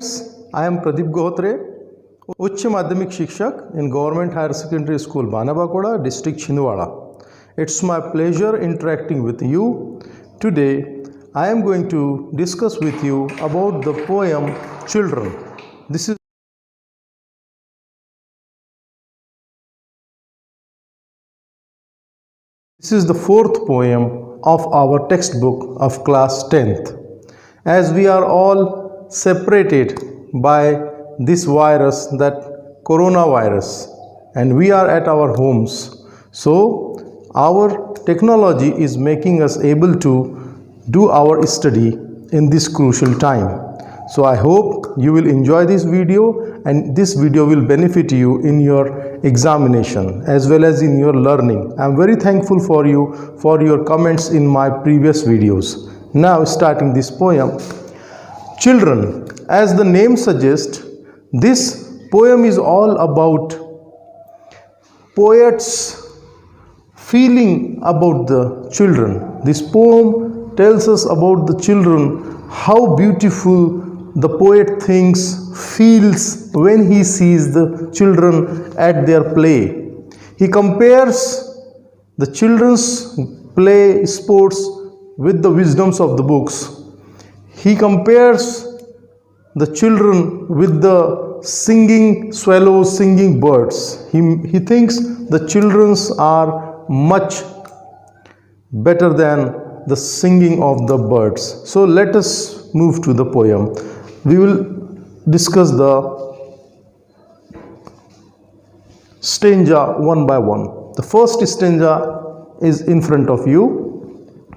I am Pradeep Gohatre, उच्च माध्यमिक शिक्षक in Government Higher Secondary School, Banabakoda, District Chhindwara. It's my pleasure interacting with you. Today, I am going to discuss with you about the poem Children. This is the fourth poem of our textbook of class 10th. As we are all separated by this virus, that coronavirus, and we are at our homes, so our technology is making us able to do our study in this crucial time. So I hope you will enjoy this video, and this video will benefit you in your examination as well as in your learning. I am very thankful for you for your comments in my previous videos. Now starting this poem. Children, as the name suggests, this poem is all about poets' feeling about the children. This poem tells us about the children, how beautiful the poet thinks, feels when he sees the children at their play. He compares the children's play sports with the wisdoms of the books. He compares the children with the singing swallows, singing birds. He thinks the children are much better than the singing of the birds. So let us move to the poem. We will discuss the stanza one by one. The first stanza is in front of you.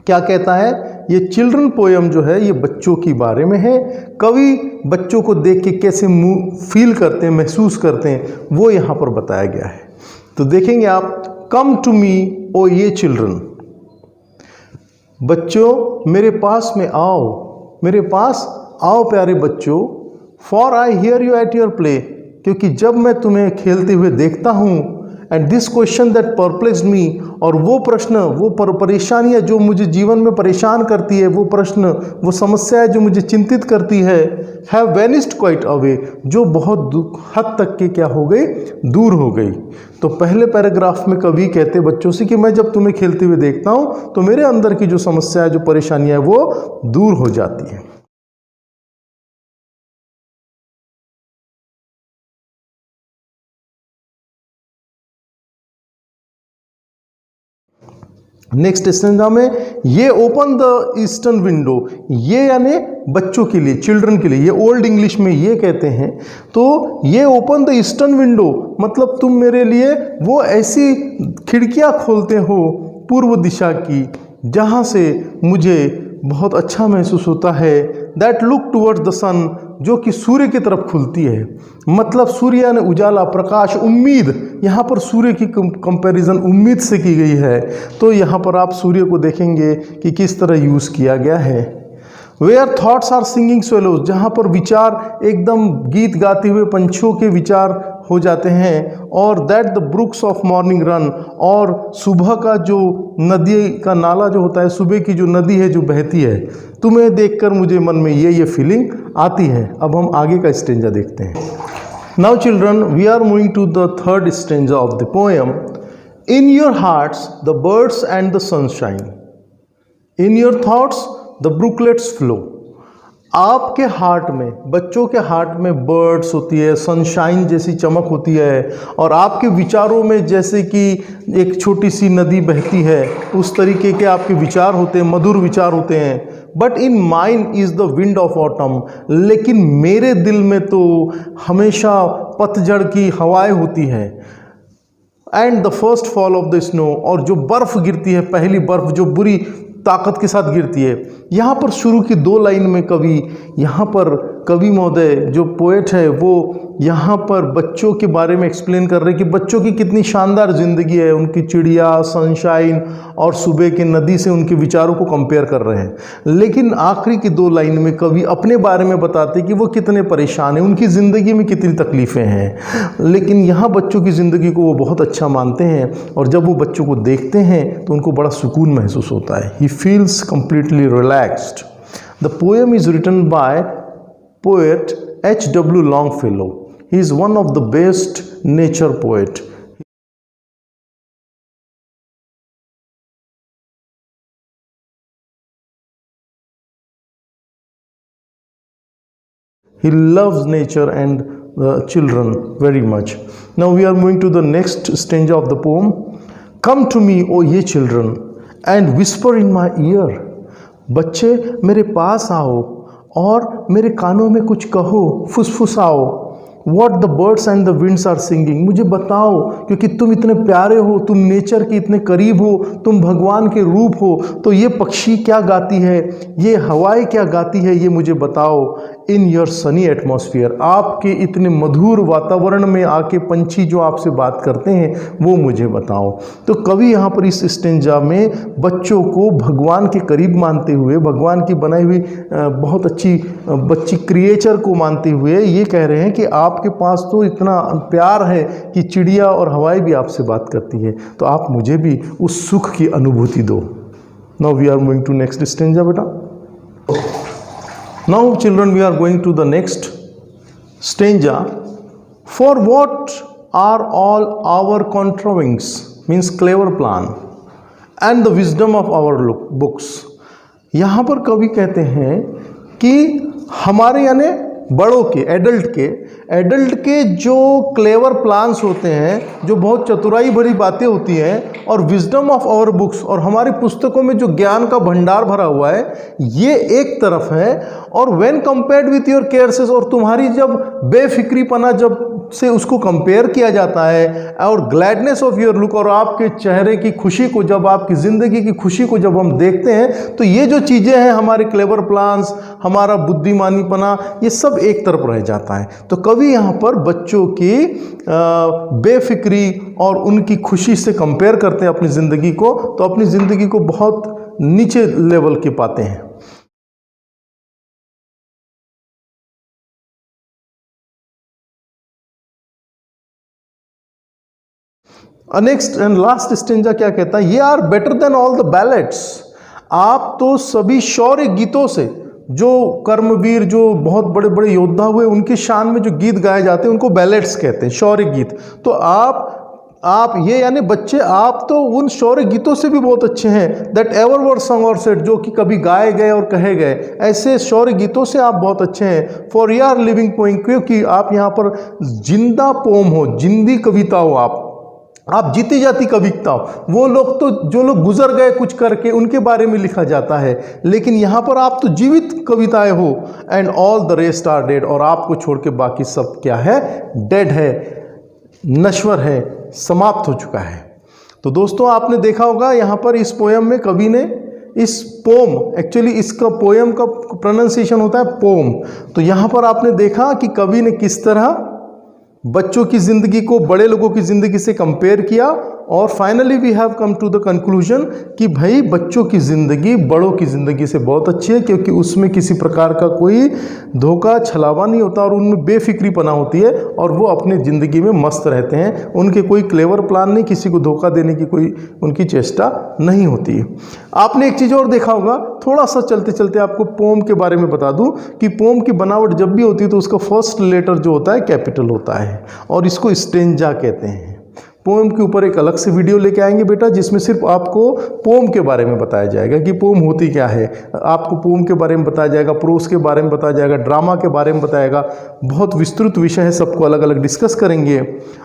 क्या कहता है? ये children poem जो है ये बच्चों के बारे में है. कवि बच्चों को देख के कैसे फील करते हैं, महसूस करते हैं, वो यहाँ पर बताया गया है. तो देखेंगे आप. कम टू मी ओ ये चिल्ड्रन, बच्चों मेरे पास में आओ, मेरे पास आओ प्यारे बच्चों. For I hear you at your play, क्योंकि जब मैं तुम्हें खेलते हुए देखता हूँ. And this question that perplexed me, और वो प्रश्न, वो परेशानियाँ जो मुझे जीवन में परेशान करती है, वो प्रश्न, वो समस्याएं जो मुझे चिंतित करती है, हैव वेनिस्ड क्वाइट अवे, जो बहुत हद तक के क्या हो गई, दूर हो गई. तो पहले पैराग्राफ में कवि कहते बच्चों से कि मैं जब तुम्हें खेलते हुए देखता हूँ तो मेरे अंदर की जो समस्या, जो परेशानियाँ है वो दूर हो जाती हैं. नेक्स्ट स्टेंजा में ये ओपन द ईस्टर्न विंडो, ये यानी बच्चों के लिए, चिल्ड्रन के लिए, ये ओल्ड इंग्लिश में ये कहते हैं. तो ये ओपन द ईस्टर्न विंडो मतलब तुम मेरे लिए वो ऐसी खिड़कियां खोलते हो पूर्व दिशा की जहां से मुझे बहुत अच्छा महसूस होता है. दैट लुक टुवर्ड्स द सन, जो कि सूर्य की तरफ खुलती है. मतलब सूर्य ने उजाला, प्रकाश, उम्मीद. यहाँ पर सूर्य की कंपैरिजन उम्मीद से की गई है. तो यहाँ पर आप सूर्य को देखेंगे कि किस तरह यूज़ किया गया है. Where thoughts are singing swallows, जहाँ पर विचार एकदम गीत गाते हुए पंछियों के विचार हो जाते हैं. और that the brooks of morning run, और सुबह का जो नदी का नाला जो होता है, सुबह की जो नदी है जो बहती है, तुम्हें देखकर मुझे मन में ये फीलिंग आती है. अब हम आगे का स्टेंजा देखते हैं. Now children, we are moving to the third stanza of the poem. In your hearts the birds and the sunshine, in your thoughts the brooklets flow. आपके हार्ट में, बच्चों के हार्ट में बर्ड्स होती है, सनशाइन जैसी चमक होती है, और आपके विचारों में जैसे कि एक छोटी सी नदी बहती है, उस तरीके के आपके विचार होते हैं, मधुर विचार होते हैं. But in mind is the wind of autumn, लेकिन मेरे दिल में तो हमेशा पतझड़ की हवाएं होती हैं. And the first fall of the snow, और जो बर्फ़ गिरती है, पहली बर्फ़ जो बुरी ताकत के साथ गिरती है. यहाँ पर शुरू की 2 लाइन में यहाँ पर कवि महोदय जो पोएट है वो यहाँ पर बच्चों के बारे में एक्सप्लेन कर रहे हैं कि बच्चों की कितनी शानदार ज़िंदगी है. उनकी चिड़िया, सनशाइन और सुबह के नदी से उनके विचारों को कंपेयर कर रहे हैं. लेकिन आखिरी की 2 लाइन में कवि अपने बारे में बताते हैं कि वो कितने परेशान हैं, उनकी ज़िंदगी में कितनी तकलीफ़ें हैं. लेकिन यहाँ बच्चों की ज़िंदगी को वो बहुत अच्छा मानते हैं, और जब वो बच्चों को देखते हैं तो उनको बड़ा सुकून महसूस होता है. He feels completely relaxed. The poem is written by poet H.W. Longfellow. He is one of the best nature poet. He loves nature and the children very much. Now we are moving to the next stanza of the poem. Come to me, O ye children, and whisper in my ear. बच्चे मेरे पास आओ और मेरे कानों में कुछ कहो, फुसफुसाओ. What the birds and the winds are singing. मुझे बताओ, क्योंकि तुम इतने प्यारे हो, तुम नेचर के इतने करीब हो, तुम भगवान के रूप हो, तो ये पक्षी क्या गाती है, ये हवाएं क्या गाती है, ये मुझे बताओ. इन योर सनी एटमॉस्फेयर, आपके इतने मधुर वातावरण में आके पंछी जो आपसे बात करते हैं वो मुझे बताओ. तो कवि यहाँ पर इस स्टेंजा में बच्चों को भगवान के करीब मानते हुए, भगवान की बनाई हुई बहुत अच्छी बच्ची क्रिएचर को मानते हुए ये कह रहे हैं कि आपके पास तो इतना प्यार है कि चिड़िया और हवाएं भी आपसे बात करती है, तो आप मुझे भी उस सुख की अनुभूति दो. Now we are moving to next stanza बेटा. Now children, we are going to the next stanza. For what are all our contrivings, means clever plan, and the wisdom of our books. यहाँ पर कवि कहते हैं कि हमारे यानी बड़ों के, एडल्ट के जो क्लेवर प्लान्स होते हैं, जो बहुत चतुराई भरी बातें होती हैं, और विजडम ऑफ आवर बुक्स, और हमारी पुस्तकों में जो ज्ञान का भंडार भरा हुआ है, ये एक तरफ है. और when compared with your cares, और तुम्हारी जब बेफिक्रीपना जब से उसको कंपेयर किया जाता है, और ग्लैडनेस ऑफ योर लुक, और आपके चेहरे की खुशी को, जब आपकी ज़िंदगी की खुशी को जब हम देखते हैं, तो ये जो चीज़ें हैं, हमारे क्लेवर प्लान्स, हमारा बुद्धिमानीपना, ये सब एक तरफ रह जाता है. तो कवि यहाँ पर बच्चों की बेफिक्री और उनकी खुशी से कंपेयर करते हैं अपनी ज़िंदगी को, तो अपनी ज़िंदगी को बहुत नीचे लेवल के पाते हैं. नेक्स्ट एंड लास्ट स्टेंजा क्या कहता है, ye are better than all the ballads. आप तो सभी शौर्य गीतों से, जो कर्मवीर, जो बहुत बड़े बड़े योद्धा हुए, उनके शान में जो गीत गाए जाते हैं उनको बैलेट्स कहते हैं, शौर्य गीत. तो आप ये यानी बच्चे, आप तो उन शौर्य गीतों से भी बहुत अच्छे हैं. दैट एवर वर संग और सेड, जो कि कभी गाए गए और कहे गए, ऐसे शौर्य गीतों से आप बहुत अच्छे हैं. For you are living poem, क्योंकि आप यहाँ पर जिंदा पोम हो, जिंदी कविता हो, आप जीती जाती कविता हो. वो लोग तो, जो लोग गुजर गए कुछ करके, उनके बारे में लिखा जाता है, लेकिन यहाँ पर आप तो जीवित कविताएं हो. And all the rest are dead, और आपको छोड़ के बाकी सब क्या है, डेड है, नश्वर है, समाप्त हो चुका है. तो दोस्तों, आपने देखा होगा यहाँ पर इस पोयम में कवि ने, इस पोम, एक्चुअली इसका पोयम का प्रोनाउंसिएशन होता है पोम. तो यहाँ पर आपने देखा कि कवि ने किस तरह बच्चों की ज़िंदगी को बड़े लोगों की ज़िंदगी से कंपेयर किया, और finally we have come to the conclusion कि भाई बच्चों की ज़िंदगी बड़ों की ज़िंदगी से बहुत अच्छी है, क्योंकि उसमें किसी प्रकार का कोई धोखा छलावा नहीं होता, और उनमें बेफिक्रीपना होती है, और वो अपनी ज़िंदगी में मस्त रहते हैं. उनके कोई क्लेवर प्लान नहीं, किसी को धोखा देने की कोई उनकी चेष्टा नहीं होती. आपने एक चीज़ और देखा होगा, थोड़ा सा चलते चलते आपको पोम के बारे में बता दूं कि पोम की बनावट जब भी होती है तो उसका फर्स्ट लेटर जो होता है कैपिटल होता है, और इसको स्टेंजा कहते हैं. पोम के ऊपर एक अलग से वीडियो लेके आएंगे बेटा, जिसमें सिर्फ आपको पोम के बारे में बताया जाएगा कि पोम होती क्या है. आपको पोम के बारे में बताया जाएगा, प्रोस के बारे में बताया जाएगा, ड्रामा के बारे में बताएगा. बहुत विस्तृत विषय है, सबको अलग अलग डिस्कस करेंगे.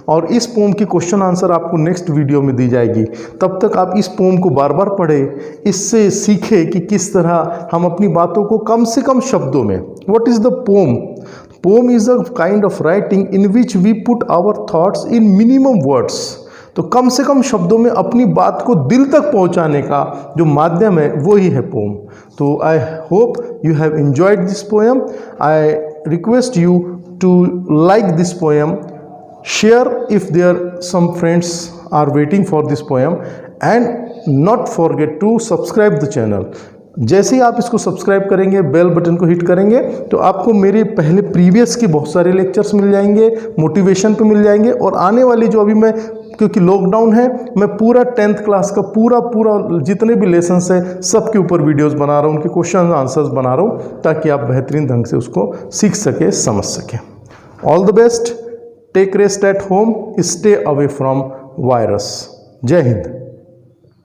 और इस पोम की क्वेश्चन आंसर आपको नेक्स्ट वीडियो में दी जाएगी. तब तक आप इस पोम को बार बार पढ़ें, इससे सीखें कि किस तरह हम अपनी बातों को कम से कम शब्दों में. What is the pome? Poem is a kind of writing in which we put our thoughts in minimum words. तो कम से कम शब्दों में अपनी बात को दिल तक पहुंचाने का जो माध्यम है वो ही है पोम. तो I hope you have enjoyed this poem. I request you to like this poem, share if there some friends are waiting for this poem, and not forget to subscribe the channel. जैसे ही आप इसको subscribe करेंगे, bell button को hit करेंगे, तो आपको मेरे पहले प्रीवियस के बहुत सारे लेक्चर्स मिल जाएंगे, मोटिवेशन पे मिल जाएंगे, और आने वाली जो अभी मैं क्योंकि लॉकडाउन है, मैं पूरा 10th क्लास का पूरा जितने भी लेसन्स है सबके ऊपर वीडियोस बना रहा हूँ, उनके क्वेश्चन आंसर्स बना रहा हूँ, ताकि आप बेहतरीन ढंग से उसको सीख सके, समझ सके। All the best, take rest at home, stay away from virus. जय हिंद।